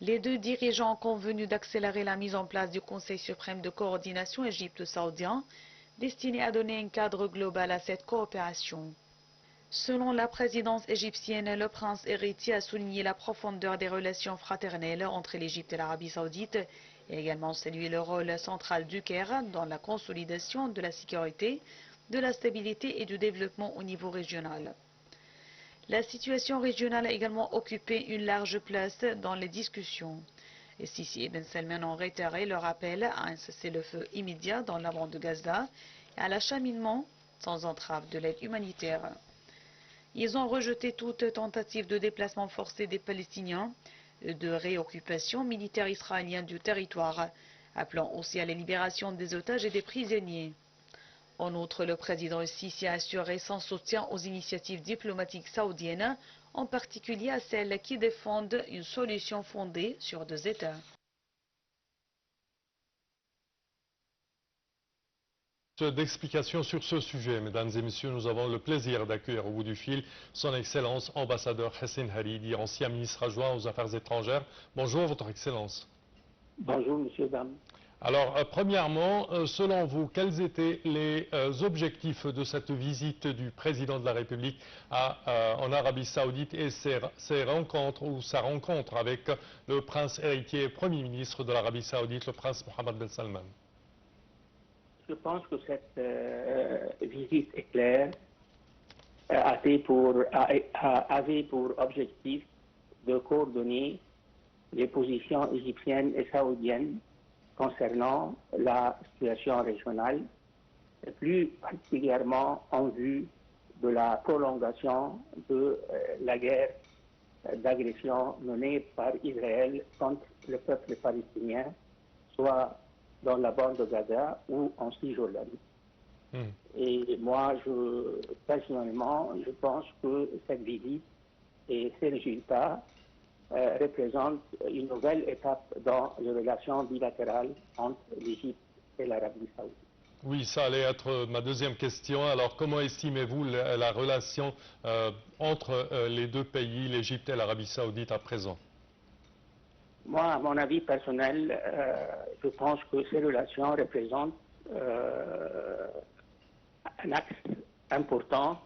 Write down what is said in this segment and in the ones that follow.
Les deux dirigeants ont convenu d'accélérer la mise en place du Conseil suprême de coordination égypto-saoudien, destiné à donner un cadre global à cette coopération. Selon la présidence égyptienne, le prince héritier a souligné la profondeur des relations fraternelles entre l'Égypte et l'Arabie saoudite et également salué le rôle central du Caire dans la consolidation de la sécurité, de la stabilité et du développement au niveau régional. La situation régionale a également occupé une large place dans les discussions. Et Sisi et Ben Salman ont réitéré leur appel à un cessez-le-feu immédiat dans la bande de Gaza et à l'acheminement sans entrave de l'aide humanitaire. Ils ont rejeté toute tentative de déplacement forcé des Palestiniens, de réoccupation militaire israélienne du territoire, appelant aussi à la libération des otages et des prisonniers. En outre, le président Sisi a assuré son soutien aux initiatives diplomatiques saoudiennes, en particulier à celles qui défendent une solution fondée sur deux États. D'explications sur ce sujet, mesdames et messieurs, nous avons le plaisir d'accueillir au bout du fil son Excellence ambassadeur Hessine Haridi, ancien ministre adjoint aux Affaires étrangères. Bonjour, Votre Excellence. Bonjour, monsieur, dame. Alors, premièrement, selon vous, quels étaient les objectifs de cette visite du président de la République en Arabie Saoudite et ses rencontres ou sa rencontre avec le prince héritier et premier ministre de l'Arabie Saoudite, le prince Mohammed Ben Salman? Je pense que cette visite éclair avait pour objectif de coordonner les positions égyptiennes et saoudiennes concernant la situation régionale, et plus particulièrement en vue de la prolongation de la guerre d'agression menée par Israël contre le peuple palestinien, soit dans la bande de Gaza ou en Cisjordanie. Et moi, personnellement, je pense que cette visite et ces résultats représentent une nouvelle étape dans les relations bilatérales entre l'Égypte et l'Arabie saoudite. Oui, ça allait être ma deuxième question. Alors, comment estimez-vous la relation entre les deux pays, l'Égypte et l'Arabie saoudite à présent? Moi, à mon avis personnel, je pense que ces relations représentent un axe important,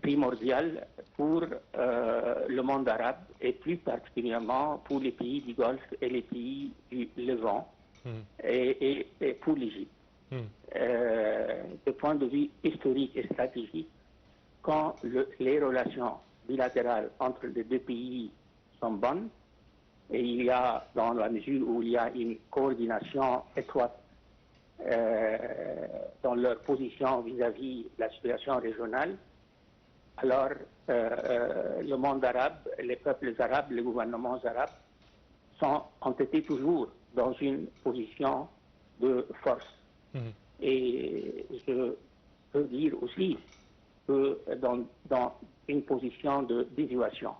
primordial pour le monde arabe et plus particulièrement pour les pays du Golfe et les pays du Levant et pour l'Égypte. De point de vue historique et stratégique, quand les relations bilatérales entre les deux pays sont bonnes, et il y a, dans la mesure où il y a une coordination étroite dans leur position vis-à-vis de la situation régionale, alors le monde arabe, les peuples arabes, les gouvernements arabes ont été toujours dans une position de force. Et je peux dire aussi que dans une position de dissuasion.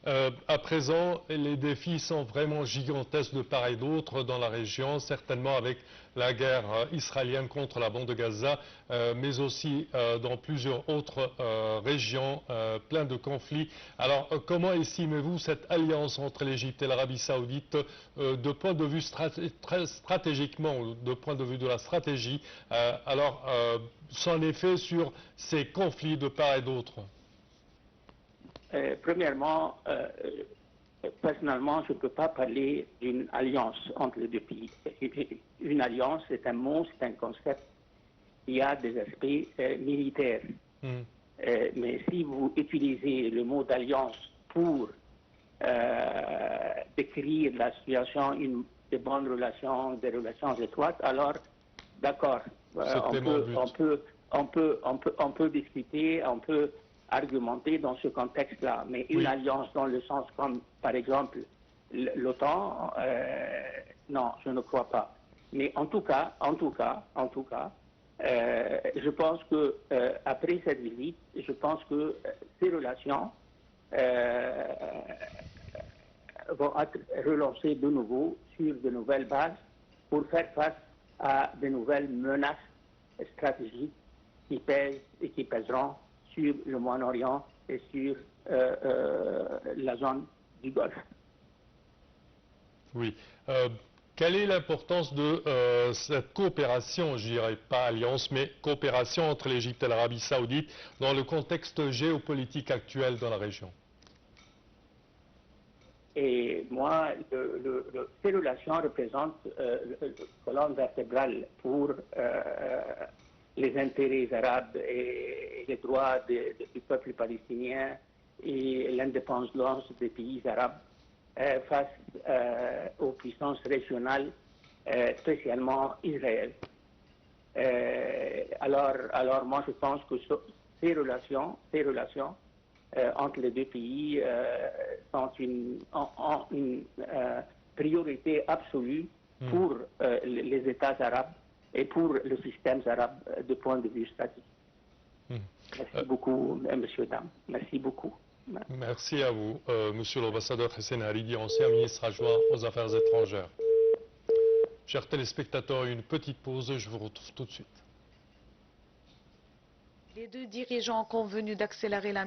À présent, les défis sont vraiment gigantesques de part et d'autre dans la région, certainement avec la guerre israélienne contre la bande de Gaza, mais aussi dans plusieurs autres régions pleines de conflits. Alors, comment estimez-vous cette alliance entre l'Égypte et l'Arabie saoudite de point de vue stratégiquement, ou de point de vue de la stratégie, son effet sur ces conflits de part et d'autre? Premièrement, personnellement, je ne peux pas parler d'une alliance entre les deux pays. Une alliance, c'est un mot, c'est un concept qui a des aspects militaires. Mais si vous utilisez le mot d'alliance pour décrire la situation, de bonnes relations, des relations étroites, alors d'accord, on peut discuter, on peut argumenter dans ce contexte-là, mais une alliance dans le sens comme, par exemple, l'OTAN, non, je ne crois pas. Mais en tout cas, je pense que après cette visite, je pense que ces relations vont être relancées de nouveau sur de nouvelles bases pour faire face à de nouvelles menaces stratégiques qui pèsent et qui pèseront sur le Moyen-Orient et sur la zone du Golfe. Oui. Quelle est l'importance de cette coopération, je dirais pas alliance, mais coopération entre l'Égypte et l'Arabie Saoudite dans le contexte géopolitique actuel dans la région? Et moi, ces relations représentent la colonne vertébrale pour les intérêts arabes et les droits du peuple palestinien et l'indépendance des pays arabes face aux puissances régionales, spécialement Israël. Alors moi je pense que ces relations entre les deux pays sont une priorité absolue pour les États arabes et pour le système arabe du point de vue stratégique. Merci beaucoup, messieurs, dames. Merci beaucoup. Merci à vous, monsieur l'ambassadeur Hessein Haridi, ancien ministre adjoint aux Affaires étrangères. Chers téléspectateurs, une petite pause, je vous retrouve tout de suite. Les deux dirigeants ont convenu d'accélérer la